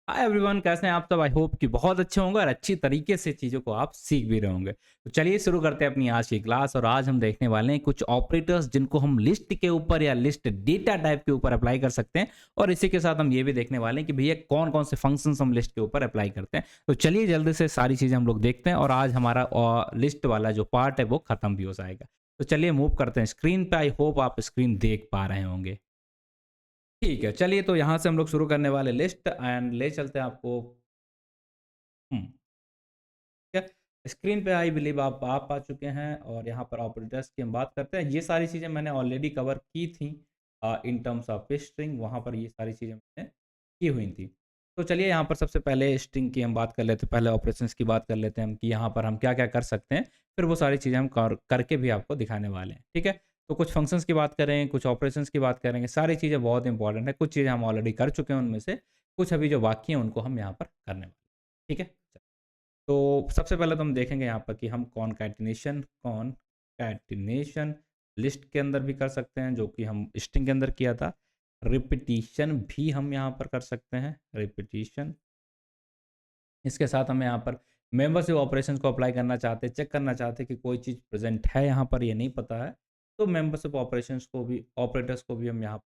Hi everyone, कैसे हैं आप सब? आई होप कि बहुत अच्छे होंगे और अच्छी तरीके से चीज़ों को आप सीख भी रहे होंगे। तो चलिए शुरू करते हैं अपनी आज की क्लास। और आज हम देखने वाले हैं कुछ ऑपरेटर्स जिनको हम लिस्ट के ऊपर या लिस्ट डेटा टाइप के ऊपर अप्लाई कर सकते हैं। और इसी के साथ हम ये भी देखने वाले हैं कि भैया कौन कौन से फंक्शंस हम लिस्ट के ऊपर अप्लाई करते हैं। तो चलिए जल्दी से सारी चीज़ें हम लोग देखते हैं और आज हमारा लिस्ट वाला जो पार्ट है वो खत्म भी हो जाएगा। तो चलिए मूव करते हैं स्क्रीन पे। आई होप आप स्क्रीन देख पा रहे होंगे। ठीक है, चलिए तो यहाँ से हम लोग शुरू करने वाले लिस्ट एंड ले चलते हैं आपको। हम्म, ठीक है। स्क्रीन पे आई बिलीव आप आ चुके हैं और यहाँ पर ऑपरेटर्स की हम बात करते हैं। ये सारी चीज़ें मैंने ऑलरेडी कवर की थी इन टर्म्स ऑफ स्ट्रिंग। वहाँ पर ये सारी चीज़ें मैंने की हुई थी। तो चलिए यहाँ पर सबसे पहले स्ट्रिंग की हम बात कर लेते हैं। पहले ऑपरेशंस की बात कर लेते हैं हम कि यहाँ पर हम क्या क्या कर सकते हैं। फिर वो सारी चीज़ें हम करके भी आपको दिखाने वाले हैं। ठीक है। तो कुछ फंक्शंस की बात करें, कुछ ऑपरेशंस की बात करेंगे। सारी चीज़ें बहुत इंपॉर्टेंट है। कुछ चीज़ें हम ऑलरेडी कर चुके हैं उनमें से, कुछ अभी जो बाकी हैं उनको हम यहाँ पर करने वाले हैं। ठीक है। तो सबसे पहले तो हम देखेंगे यहाँ पर कि हम कॉनकैटिनेशन लिस्ट के अंदर भी कर सकते हैं, जो कि हम स्ट्रिंग के अंदर किया था। रिपीटिशन भी हम यहाँ पर कर सकते हैं, रिपीटिशन। इसके साथ हम यहाँ पर मेंबरशिप ऑपरेशंस को अप्लाई करना चाहते हैं, चेक करना चाहते हैं कि कोई चीज़ प्रेजेंट है यहाँ पर, ये नहीं पता है। तो मेंबरशिप ऑपरेशंस को भी, ऑपरेटर्स को भी हम यहाँ,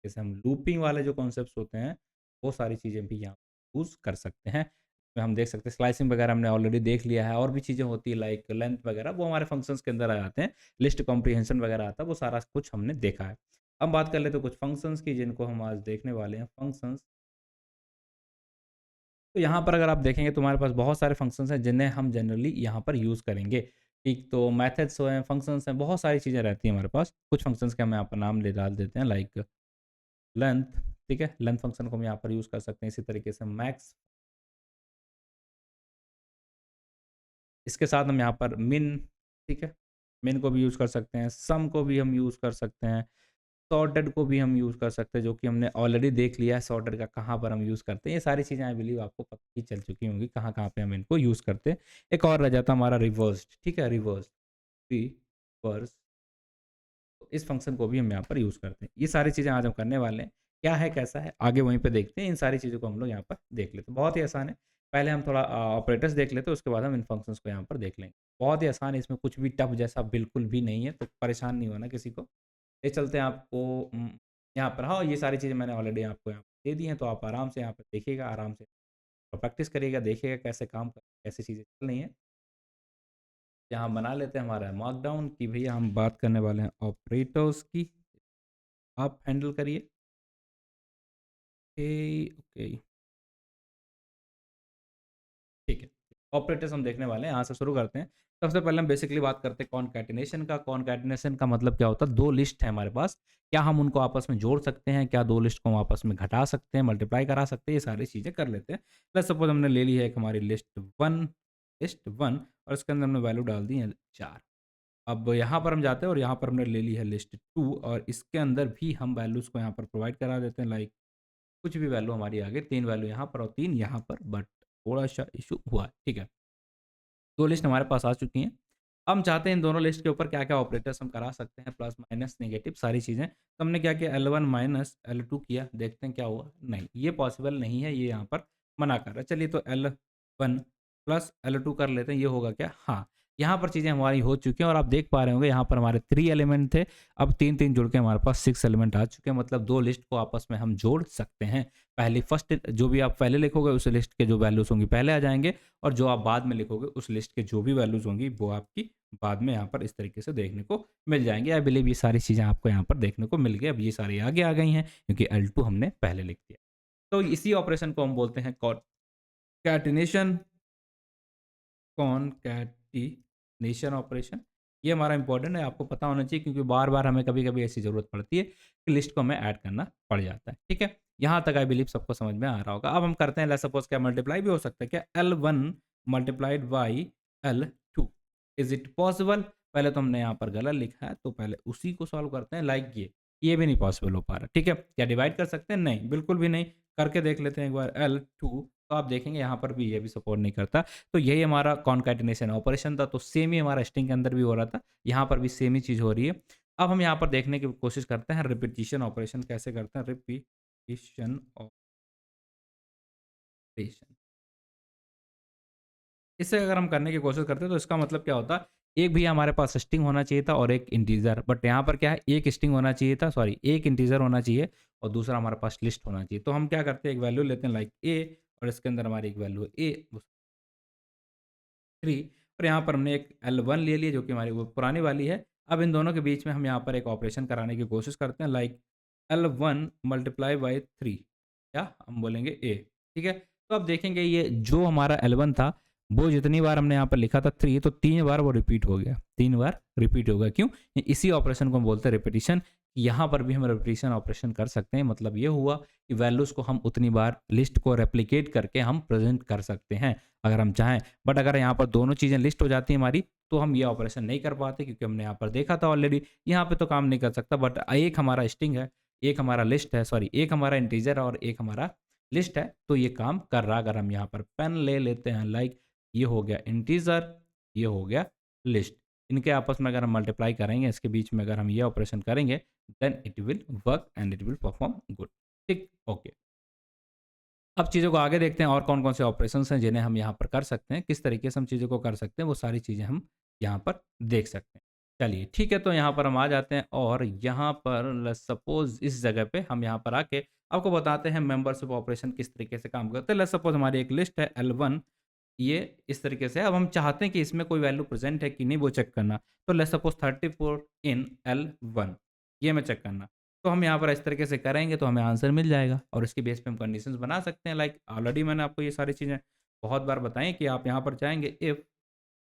जैसे हम लूपिंग वाले जो कॉन्सेप्ट्स होते हैं, वो सारी चीज़ें भी यहाँ यूज़ कर सकते हैं। इसमें हम देख सकते हैं स्लाइसिंग वगैरह हमने ऑलरेडी देख लिया है, और भी चीज़ें होती है लाइक लेंथ वगैरह, वो हमारे फंक्शंस के अंदर आ जाते हैं। लिस्ट कॉम्प्रिहेंशन वगैरह आता है, वो सारा कुछ हमने देखा है। अब बात कर लेते हैं कुछ फंक्शंस की जिनको हम आज देखने वाले हैं, फंक्शंस। तो यहाँ पर अगर आप देखेंगे तो हमारे पास बहुत सारे फंक्शंस हैं जिन्हें हम जनरली यहाँ पर यूज़ करेंगे। एक तो मेथड्स हैं, फंक्शंस हैं, बहुत सारी चीज़ें रहती हैं हमारे पास। कुछ फंक्शंस के हम यहाँ पर नाम ले डाल देते हैं लाइक लेंथ। ठीक है, लेंथ फंक्शन को हम यहाँ पर यूज़ कर सकते हैं। इसी तरीके से मैक्स, इसके साथ हम यहाँ पर मिन, ठीक है, मिन को भी यूज़ कर सकते हैं। सम को भी हम यूज़ कर सकते हैं। सॉर्टेड को भी हम यूज़ कर सकते हैं, जो कि हमने ऑलरेडी देख लिया है सॉर्टेड का कहाँ पर हम यूज़ करते हैं। ये सारी चीज़ें आई बिलीव आपको पता ही चल चुकी होंगी कहाँ-कहाँ पे हम इनको यूज़ करते हैं। एक और रह जाता है हमारा रिवर्स्ड, ठीक है, रिवर्स। इस फंक्शन को भी हम यहाँ पर यूज़ करते हैं। ये सारी चीज़ें आज हम करने वाले हैं। क्या है, कैसा है, आगे वहीं पे देखते हैं। इन सारी चीज़ों को हम लोग यहाँ पर देख लेते हैं। बहुत ही आसान है। पहले हम थोड़ा ऑपरेटर्स देख लेते हैं, उसके बाद हम इन फंक्शंस को यहाँ पर देख लेंगे। बहुत ही आसान है, इसमें कुछ भी टफ जैसा बिल्कुल भी नहीं है, तो परेशान नहीं होना किसी को। ले चलते हैं आपको यहाँ पर। हाँ, ये सारी चीज़ें मैंने ऑलरेडी आपको यहाँ पे दे दी हैं, तो आप आराम से यहाँ पर देखिएगा, आराम से प्रैक्टिस करिएगा, देखिएगा कैसे काम कैसी चीज़ें चल रही हैं। यहाँ बना लेते हैं हमारा मार्कडाउन कि भैया हम बात करने वाले हैं ऑपरेटर्स की। आप हैंडल करिए। ओके, ओके, ठीक है। ऑपरेटर्स हम देखने वाले हैं, यहाँ से शुरू करते हैं। सबसे पहले हम बेसिकली बात करते हैं कॉनकैटिनेशन का। कॉनकैटिनेशन का मतलब क्या होता है? 2 लिस्ट है हमारे पास, क्या हम उनको आपस में जोड़ सकते हैं? क्या 2 लिस्ट को हम आपस में घटा सकते हैं, मल्टीप्लाई करा सकते हैं? ये सारी चीज़ें कर लेते हैं। लेट्स सपोज़ हमने ले ली है एक हमारी लिस्ट 1 और इसके अंदर हमने वैल्यू डाल दी है 4। अब यहाँ पर हम जाते हैं और यहाँ पर हमने ले ली है लिस्ट 2 और इसके अंदर भी हम वैल्यूज़ को यहाँ पर प्रोवाइड करा देते हैं लाइक कुछ भी वैल्यू हमारी आ गई, 3 वैल्यू यहाँ पर और 3 यहाँ पर, बट थोड़ा-सा इश्यू हुआ है, ठीक है। 2 लिस्ट हमारे पास आ चुकी हैं। हम चाहते हैं इन दोनों लिस्ट के ऊपर क्या-क्या ऑपरेटर्स हम करा सकते हैं, प्लस, माइनस, नेगेटिव सारी चीज़ें। तो हमने क्या किया, L1 माइनस L2 किया, देखते हैं क्या हुआ। नहीं, ये पॉसिबल नहीं है, ये यहाँ पर मना कर रहा है। चलिए तो L1 प्लस L2 कर लेते हैं, ये होगा क्या? हाँ, यहाँ पर चीज़ें हमारी हो चुकी हैं और आप देख पा रहे होंगे यहाँ पर हमारे 3 एलिमेंट थे, अब 3-3 जुड़ के हमारे पास 6 एलिमेंट आ चुके हैं। मतलब 2 लिस्ट को आपस में हम जोड़ सकते हैं। पहली फर्स्ट जो भी आप पहले लिखोगे उस लिस्ट के जो वैल्यूज़ होंगी पहले आ जाएँगे, और जो आप बाद में लिखोगे उस लिस्ट के जो भी वैल्यूज़ होंगी वो आपकी बाद में यहाँ पर इस तरीके से देखने को मिल जाएँगी। आई बिलीव ये सारी चीज़ें आपको यहाँ पर देखने को मिल गई। अब ये सारी आगे आ गई हैं क्योंकि L2 हमने पहले लिख दिया। तो इसी ऑपरेशन को हम बोलते हैं कॉनकैटिनेशन। कॉनकैटिनेशन ऑपरेशन, ये हमारा इंपॉर्टेंट है, आपको पता होना चाहिए क्योंकि बार-बार हमें कभी-कभी ऐसी ज़रूरत पड़ती है कि लिस्ट को हमें ऐड करना पड़ जाता है। ठीक है? यहाँ तक आई बिलीव सबको समझ में आ रहा होगा। अब हम करते हैं, लेट्स सपोज़ क्या मल्टीप्लाई भी हो सकता है क्या? L1 multiplied by L2, is it possible? पहले तो हमने यहाँ पर गलत लिखा है, तो पहले उसी को सॉल्व करते हैं लाइक ये भी नहीं पॉसिबल हो पा रहा। ठीक है? क्या डिवाइड कर सकते हैं? नहीं, बिल्कुल भी नहीं। करके देख लेते हैं एक बार L2, तो आप देखेंगे यहाँ पर भी ये भी सपोर्ट नहीं करता। तो यही हमारा कॉनकैटिनेशन ऑपरेशन था, तो सेम ही हमारा स्ट्रिंग के अंदर भी हो रहा था, यहाँ पर भी सेम ही चीज़ हो रही है। अब हम यहाँ पर देखने की कोशिश करते हैं रिपीटिशन ऑपरेशन कैसे करते हैं, रिपीटिशन ऑपरेशन। इससे अगर हम करने की कोशिश करते हैं तो इसका मतलब क्या होता, एक भैया हमारे पास स्ट्रिंग होना चाहिए था और एक इंटीजर, बट यहाँ पर क्या है, एक स्ट्रिंग होना चाहिए था, सॉरी एक इंटीजर होना चाहिए और दूसरा हमारे पास लिस्ट होना चाहिए। तो हम क्या करते हैं, एक वैल्यू लेते हैं लाइक ए और इसके अंदर हमारी एक वैल्यू है ए 3 और यहाँ पर हमने एक L1 ले लिया जो कि हमारी वो पुरानी वाली है। अब इन दोनों के बीच में हम यहाँ पर एक ऑपरेशन कराने की कोशिश करते हैं लाइक L1 मल्टीप्लाई बाय 3 या हम बोलेंगे ए, ठीक है? तो अब देखेंगे ये जो हमारा L1 था, वो जितनी बार हमने यहाँ पर लिखा था 3 तो 3 बार वो रिपीट हो गया, 3 बार रिपीट हो गया। क्यों? इसी ऑपरेशन को हम बोलते हैं रिपिटिशन। यहाँ पर भी हम रिपिटिशन ऑपरेशन कर सकते हैं। मतलब ये हुआ कि वैल्यूज़ को हम उतनी बार लिस्ट को रेप्लिकेट करके हम प्रेज़ेंट कर सकते हैं, अगर हम चाहें। बट अगर यहाँ पर दोनों चीज़ें लिस्ट हो जाती हैं हमारी, तो हम ये ऑपरेशन नहीं कर पाते क्योंकि हमने यहाँ पर देखा था ऑलरेडी, यहाँ पे तो काम नहीं कर सकता। बट एक हमारा स्ट्रिंग है, एक हमारा लिस्ट है, सॉरी एक हमारा इंटीजर है और एक हमारा लिस्ट है, तो ये काम कर रहा है। अगर हम यहाँ पर पेन ले लेते हैं लाइक ये हो गया इंटीजर, ये हो गया लिस्ट। इनके आपस में अगर हम मल्टीप्लाई करेंगे, इसके बीच में अगर हम ये ऑपरेशन करेंगे, then it will work and it will perform good. ठीक, ओके। अब चीज़ों को आगे देखते हैं और कौन-कौन से ऑपरेशंस हैं जिन्हें हम यहाँ पर कर सकते हैं, किस तरीके से हम चीज़ों को कर सकते हैं, वो सारी चीज़ें हम यहाँ पर देख सकते हैं। चलिए ठीक है, तो यहाँ पर हम आ जाते हैं और यहाँ पर लेट्स सपोज़ इस जगह पे हम यहाँ पर आके आपको बताते हैं मेंबरशिप ऑपरेशन किस तरीके से काम करते हैं। लेट्स सपोज़ हमारी एक लिस्ट है L1, ये इस तरीके से है। अब हम चाहते हैं कि इसमें कोई वैल्यू प्रेज़ेंट है कि नहीं वो चेक करना। तो लेट्स सपोज़ 34 इन L1 ये हमें चेक करना। तो हम यहाँ पर इस तरीके से करेंगे तो हमें आंसर मिल जाएगा और इसके बेस पे हम कंडीशंस बना सकते हैं। लाइक ऑलरेडी मैंने आपको ये सारी चीज़ें बहुत बार बताई कि आप यहाँ पर जाएँगे इफ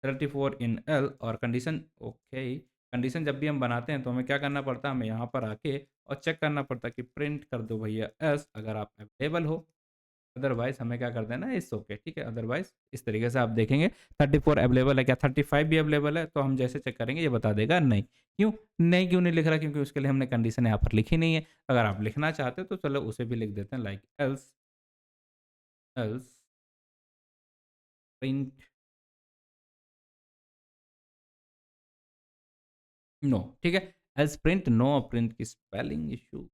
34 इन L और कंडीशन ओके, कंडीशन जब भी हम बनाते हैं तो हमें क्या करना पड़ता है, हमें यहाँ पर आके और चेक करना पड़ता है कि प्रिंट कर दो भैया एस अगर आप अवेलेबल हो, अदरवाइज़ हमें क्या कर देना है इट्स ओके, ठीक है? अदरवाइज़ इस तरीके से आप देखेंगे 34 अवेलेबल है क्या, 35 भी अवेलेबल है, तो हम जैसे चेक करेंगे ये बता देगा नहीं। क्यों? नहीं क्यों नहीं लिख रहा? क्योंकि उसके लिए हमने कंडीशन यहाँ पर लिखी नहीं है। अगर आप लिखना चाहते हो तो चलो उसे भी लिख देते हैं like else else print no, ठीक है? एल्स प्रिंट नो, प्रिंट की स्पेलिंग इश्यू,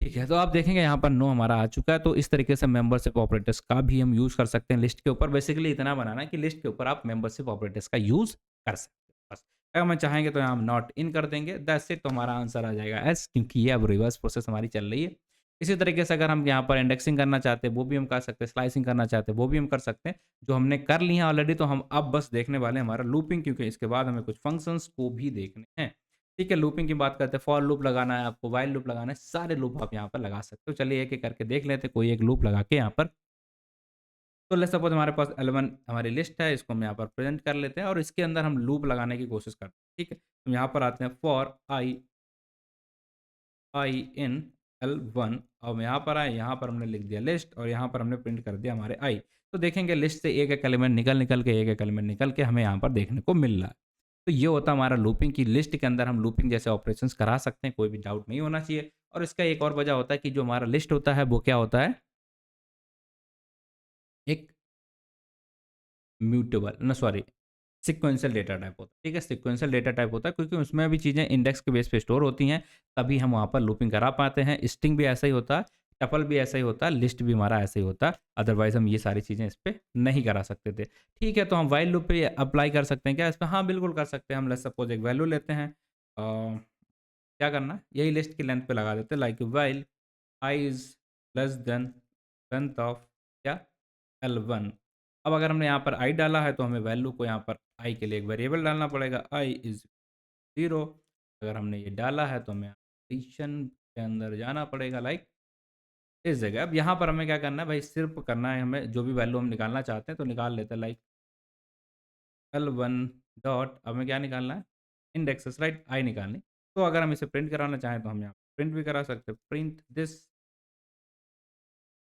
ठीक है, तो आप देखेंगे यहाँ पर नो हमारा आ चुका है, तो इस तरीके से मेंबरशिप ऑपरेटर्स का भी हम यूज़ कर सकते हैं लिस्ट के ऊपर। बेसिकली इतना बनाना है कि लिस्ट के ऊपर आप मेंबरशिप ऑपरेटर्स का यूज़ कर सकते हो बस। अगर हम चाहेंगे तो यहाँ हम नॉट इन कर देंगे, दैट्स इट, तो हमारा आंसर आ जाएगा एस, क्योंकि ये अब रिवर्स प्रोसेस हमारी चल रही है। इसी तरीके से अगर हम यहाँ पर इंडेक्सिंग करना चाहते हैं, वो भी हम कर सकते हैं, स्लाइसिंग करना चाहते हैं, वो भी हम कर सकते हैं। जो हमने कर ली है ऑलरेडी, तो हम अब बस देखने वाले हैं हमारा लूपिंग, क्योंकि इसके बाद हमें कुछ फंक्शंस को भी देखने हैं। ठीक है, लूपिंग की बात करते हैं, फॉर लूप लगाना है आपको, व्हाइल लूप लगाना है, सारे लूप आप यहाँ पर लगा सकते हो। चलिए एक-एक करके देख लेते हैं, कोई एक लूप लगा के यहाँ पर। तो लेट्स सपोज़ हमारे पास L1 हमारी लिस्ट है, इसको हम यहाँ पर प्रेज़ेंट कर लेते हैं और इसके अंदर हम लूप लगाने की कोशिश करते हैं, ठीक है? तो यहाँ पर आते हैं फॉर आई इन L1 अब यहाँ पर आए, यहाँ पर हमने लिख दिया लिस्ट और यहाँ पर हमने प्रिंट कर दिया हमारे आई। तो देखेंगे लिस्ट से एक-एक एलिमेंट निकल-निकल के, एक-एक एलिमेंट निकल के हमें यहाँ पर देखने को मिल रहा है। तो ये होता है हमारा लूपिंग, की लिस्ट के अंदर हम लूपिंग जैसे ऑपरेशंस करा सकते हैं, कोई भी डाउट नहीं होना चाहिए। और इसका एक और वजह होता है कि जो हमारा लिस्ट होता है वो क्या होता है, एक म्यूटेबल ना सॉरी सीक्वेंशियल डेटा टाइप होता है, ठीक है? सीक्वेंशियल डेटा टाइप होता है क्योंकि उसमें भी चीज़ें इंडेक्स के बेस पे स्टोर होती हैं, तभी हम वहाँ पर लूपिंग करा पाते हैं। स्ट्रिंग भी ऐसा ही होता है, टपल भी ऐसा ही होता है, लिस्ट भी हमारा ऐसा ही होता है, अदरवाइज़ हम ये सारी चीज़ें इस पे नहीं करा सकते थे। ठीक है, तो हम व्हाइल लूप पे अप्लाई कर सकते हैं क्या इस पे? हाँ, बिल्कुल कर सकते हैं। हम लेट्स सपोज़ एक वैल्यू लेते हैं, क्या करना है, यही लिस्ट की लेंथ पे लगा देते हैं like while I is less than length of क्या L1। अब अगर हमने यहाँ पर i डाला है तो हमें वैल्यू को यहाँ पर i के लिए एक वेरिएबल डालना पड़ेगा, i इज़ 0। अगर हमने ये डाला है तो हमें कंडीशन के अंदर जाना पड़ेगा लाइक इस जगह। अब यहाँ पर हमें क्या करना है भाई, सिर्फ करना है हमें जो भी वैल्यू हम निकालना चाहते हैं तो निकाल लेते हैं लाइक L1 डॉट, अब हमें क्या निकालना है, इंडेक्सेस राइट, i निकालनी। तो अगर हम इसे प्रिंट कराना चाहें तो हम यहाँ प्रिंट भी करा सकते हैं, प्रिंट दिस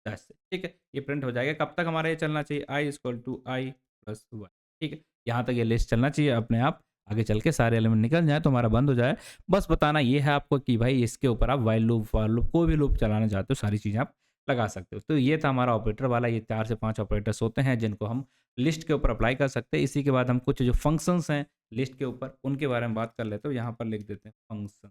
दैट्स इट, ठीक है? ये प्रिंट हो जाएगा। कब तक हमारा ये चलना चाहिए, i equal to i plus 1, ठीक है? यहाँ तक ये लिस्ट चलना चाहिए अपने आप, आगे चल के सारे एलिमेंट निकल जाए तो हमारा बंद हो जाए। बस बताना ये है आपको कि भाई इसके ऊपर आप व्हाइल लूप, फॉर लूप, कोई भी लूप चलाना चाहते हो, सारी चीज़ें आप लगा सकते हो। तो ये था हमारा ऑपरेटर वाला, ये 4 से 5 ऑपरेटर्स होते हैं जिनको हम लिस्ट के ऊपर अप्लाई कर सकते हैं। इसी के बाद हम कुछ जो फंक्शंस हैं लिस्ट के ऊपर, उनके बारे में बात कर लेते हो। यहाँ पर लिख देते हैं फंक्शन,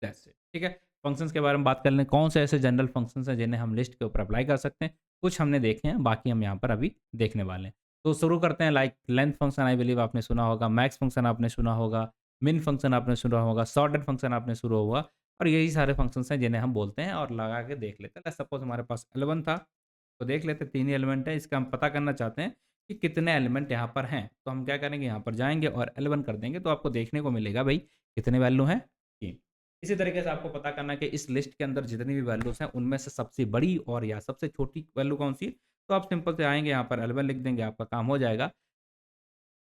दैट्स इट, ठीक है? फंक्शंस के बारे में बात कर लें, कौन से ऐसे जनरल फंक्शंस हैं जिन्हें हम लिस्ट के ऊपर अप्लाई कर सकते हैं। कुछ हमने देखे हैं, बाकी हम यहाँ पर अभी देखने वाले हैं। तो शुरू करते हैं। Like length function I believe आपने सुना होगा, मैक्स फंक्शन आपने सुना होगा, मिन फंक्शन आपने सुना होगा, सॉर्टेड फंक्शन आपने सुना होगा, और यही सारे फंक्शंस हैं जिन्हें हम बोलते हैं और लगा के देख लेते हैं। लेट्स सपोज हमारे पास L1 था, तो देख लेते हैं 3 ही एलिमेंट है, इसका हम पता करना चाहते हैं कि कितने एलिमेंट यहाँ पर हैं। तो हम क्या करेंगे, यहाँ पर जाएँगे और L1 कर देंगे, तो आपको देखने को मिलेगा भई कितने वैल्यू हैं, 3। इसी तरीके से आपको पता करना है कि इस लिस्ट के अंदर जितनी भी वैल्यूज़ हैं, उनमें से सबसे बड़ी और या सबसे छोटी वैल्यू कौन-सी है? तो आप सिंपल से आएँगे यहाँ पर L1 लिख देंगे, आपका काम हो जाएगा।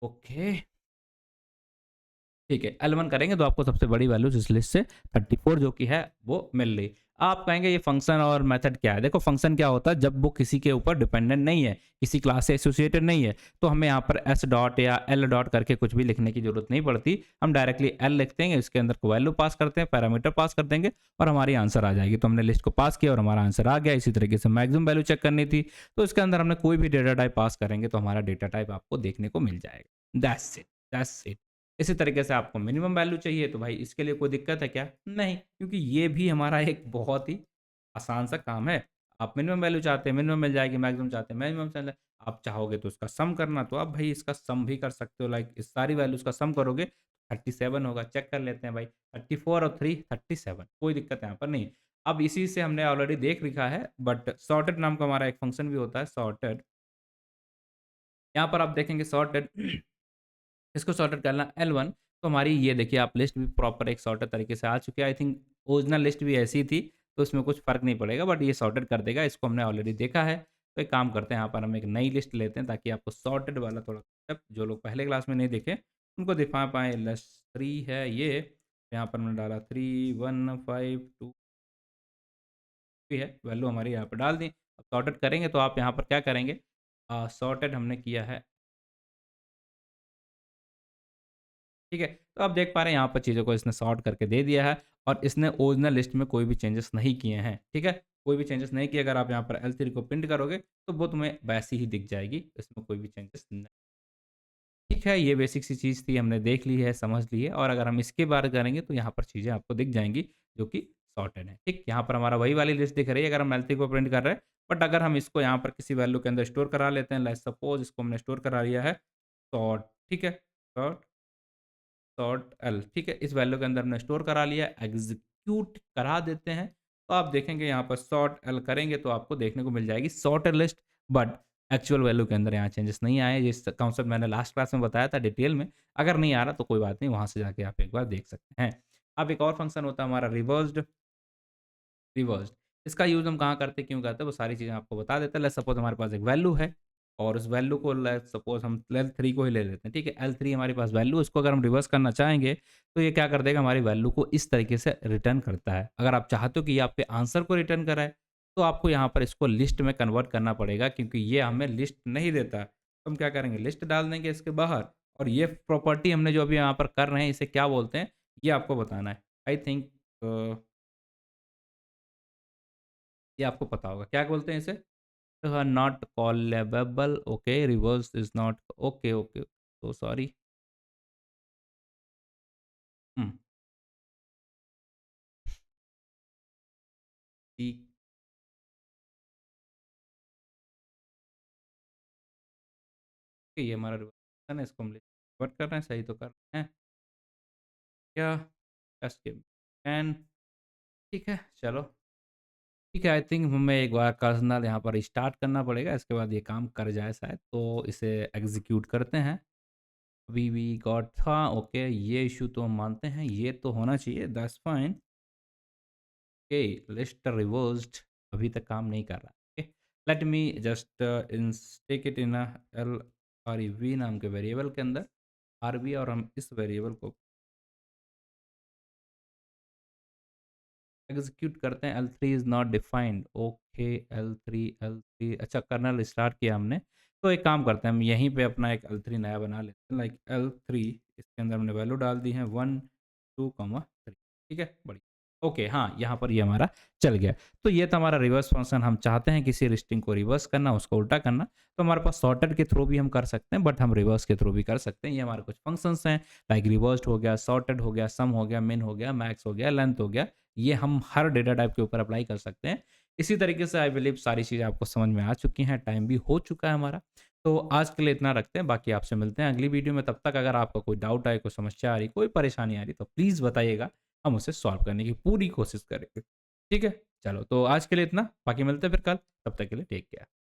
ओके। ठीक है, L1 करेंगे तो आपको सबसे बड़ी वैल्यूज़ इस लिस्ट से 34 जो कि है वो मिल रही। आप कहेंगे ये फंक्शन और मेथड क्या है? देखो फंक्शन क्या होता है, जब वो किसी के ऊपर डिपेंडेंट नहीं है, किसी क्लास से एसोसिएटेड नहीं है, तो हमें यहाँ पर एस डॉट या एल डॉट करके कुछ भी लिखने की ज़रूरत नहीं पड़ती। हम डायरेक्टली एल लिखते हैं, इसके अंदर को वैल्यू पास करते हैं, पैरामीटर पास कर देंगे और हमारी आंसर आ जाएगी। तो हमने लिस्ट को पास किया और हमारा आंसर आ गया। इसी तरीके से मैक्सिमम वैल्यू चेक करनी थी, तो इसके अंदर हमने कोई भी डेटा टाइप पास करेंगे तो हमारा डेटा टाइप आपको देखने को मिल जाएगा। That's it, that's it. इसी तरीके से आपको मिनिमम वैल्यू चाहिए तो भाई इसके लिए कोई दिक्कत है क्या? नहीं, क्योंकि ये भी हमारा एक बहुत ही आसान सा काम है। आप मिनिमम वैल्यू चाहते हैं, मिनिमम मिल जाएगी, मैक्सिमम चाहते हैं, मैक्सिमम चल आप चाहोगे तो इसका सम करना, तो आप भाई इसका सम भी कर सकते हो। लाइक इस सारी वैल्यूज़ का सम करोगे 37 होगा। चेक कर लेते हैं भाई, 34 और 3 37, कोई दिक्कत यहाँ पर नहीं। अब इसी से हमने ऑलरेडी देख लिखा है, बट सॉर्टेड नाम का हमारा एक फंक्शन भी होता है सॉर्टेड। यहाँ पर आप देखेंगे सॉर्टेड इसको सॉर्टेड करना L1, तो हमारी ये देखिए आप लिस्ट भी प्रॉपर एक सॉर्टेड तरीके से आ चुकी है। आई थिंक ओरिजिनल लिस्ट भी ऐसी थी, तो इसमें कुछ फ़र्क नहीं पड़ेगा, बट ये सॉर्टेड कर देगा, इसको हमने ऑलरेडी देखा है। तो एक काम करते हैं, यहाँ पर हम एक नई लिस्ट लेते हैं ताकि आपको सॉर्टेड वाला थोड़ा concept जो लोग पहले क्लास में नहीं देखे, उनको दिखा पाएँ। लिस्ट 3 है ये, यहाँ पर मैंने डाला 3 1 5 2 भी है, वैल्यू हमारी यहाँ पर डाल दी। अब सॉर्टेड करेंगे तो आप यहाँ पर क्या करेंगे, सॉर्टेड हमने किया है, ठीक है? तो आप देख पा रहे हैं यहाँ पर चीज़ों को इसने सॉर्ट करके दे दिया है और इसने ओरिजिनल लिस्ट में कोई भी चेंजेस नहीं किए हैं, ठीक है? कोई भी चेंजेस नहीं किए। अगर आप यहाँ पर L3 को प्रिंट करोगे तो वो तुम्हें वैसी ही दिख जाएगी, इसमें कोई भी चेंजेस नहीं। ठीक है, ये बेसिक सी चीज़ थी, हमने देख ली है, समझ ली है, और अगर हम इसके बारे करेंगे तो यहाँ पर चीज़ें आपको दिख जाएँगी जो कि सॉर्टेड हैं, ठीक? यहाँ पर हमारा वही वाली लिस्ट दिख रही है अगर हम L3 को प्रिंट कर रहे हैं, बट अगर हम इसको यहाँ पर किसी वैल्यू के अंदर स्टोर करा लेते हैं, लेट्स सपोज़ इसको हमने स्टोर करा लिया है सॉर्ट, ठीक है? सॉर्ट सॉर्ट एल, ठीक है? इस वैल्यू के अंदर हमने स्टोर करा लिया, एग्ज़ीक्यूट करा देते हैं, तो आप देखेंगे यहाँ पर सॉर्ट एल करेंगे तो आपको देखने को मिल जाएगी sorted list, but actual value के अंदर यहाँ चेंजेस नहीं आए। जिस कॉन्सेप्ट मैंने लास्ट क्लास में बताया था डिटेल में, अगर नहीं आ रहा तो कोई बात नहीं, वहाँ से जाके आप एक बार देख सकते हैं। अब एक और फंक्शन होता है हमारा रिवर्स्ड, रिवर्स्ड। इसका यूज़ हम कहाँ करते हैं, क्यों करते हैं, वो सारी चीज़ें आपको बता देते हैं। लेट्स सपोज़ हमारे पास एक वैल्यू है और उस वैल्यू को लेट्स सपोज़ हम L3 को ही ले लेते हैं, ठीक है? L3 हमारे पास वैल्यू है, इसको अगर हम रिवर्स करना चाहेंगे, तो ये क्या कर देगा, हमारी वैल्यू को इस तरीके से रिटर्न करता है। अगर आप चाहते हो कि ये आपके आंसर को रिटर्न कराए, तो आपको यहाँ पर इसको लिस्ट में कन्वर्ट करना पड़ेगा, क्योंकि ये हमें लिस्ट नहीं देता। तो हम क्या करेंगे, लिस्ट डाल देंगे इसके बाहर, और ये प्रॉपर्टी हमने जो अभी यहाँ पर कर रहे हैं, इसे क्या बोलते हैं, ये आपको बताना है। आई थिंक ये आपको पता होगा। क्या बोलते हैं इसे? Not callable, okay, reverse is not, okay, okay, so sorry. हुँ, ठीक है, ये हमारा रिवर्स है, इसको हम कन्वर्ट कर रहे हैं, सही तो कर रहे हैं। क्या? एस्केप एंड, ठीक है, चलो। ठीक है, आई थिंक हमें एक बार कर्सनल यहाँ पर स्टार्ट करना पड़ेगा, इसके बाद ये काम कर जाए शायद, तो इसे एग्ज़ीक्यूट करते हैं। अभी वी गॉट था, ओके, ये इश्यू तो हम मानते हैं, ये तो होना चाहिए, that's fine. Okay, list reversed अभी तक काम नहीं कर रहा। Okay, let me just take it in L R V नाम के वेरिएबल के अंदर आर वी, और हम इस वेरिएबल को एग्जीक्यूट करते हैं। L3 is not defined, okay, L3 अच्छा, कर्नल स्टार्ट किया हमने, तो एक काम करते हैं, हम यहीं पे अपना एक L3 नया बना लेते हैं। लाइक L3, इसके अंदर हमने वैल्यू डाल दी है 1 2 3, ठीक है, बढ़िया। ओके, हाँ, यहाँ पर ये हमारा चल गया। तो ये था हमारा रिवर्स फंक्शन। हम चाहते हैं किसी लिस्टिंग को रिवर्स करना, उसको उल्टा करना, तो हमारे पास सॉर्टेड के थ्रू भी हम कर सकते हैं, बट हम रिवर्स के थ्रू भी कर सकते हैं। ये हमारे कुछ फंक्शंस हैं, लाइक रिवर्स्ड हो गया, सॉर्टेड हो गया, सम हो गया, मिन हो गया, मैक्स हो गया, लेंथ हो गया। ये हम हर डेटा टाइप के ऊपर अप्लाई कर सकते हैं। इसी तरीके से आई बिलीव सारी चीज़ें आपको समझ में आ चुकी हैं, टाइम भी हो चुका है हमारा। तो आज के लिए इतना रखते हैं, बाकी आपसे मिलते हैं अगली वीडियो में। तब तक अगर आपका कोई डाउट आए, कोई समस्या आ रही, कोई परेशानी आ रही, तो प्लीज़ बताइएगा। हम उसे सॉल्व करने की पूरी कोशिश करेंगे। ठीक है? चलो, तो आज के लिए इतना, बाकी मिलते हैं फिर कल, तब तक के लिए टेक केयर।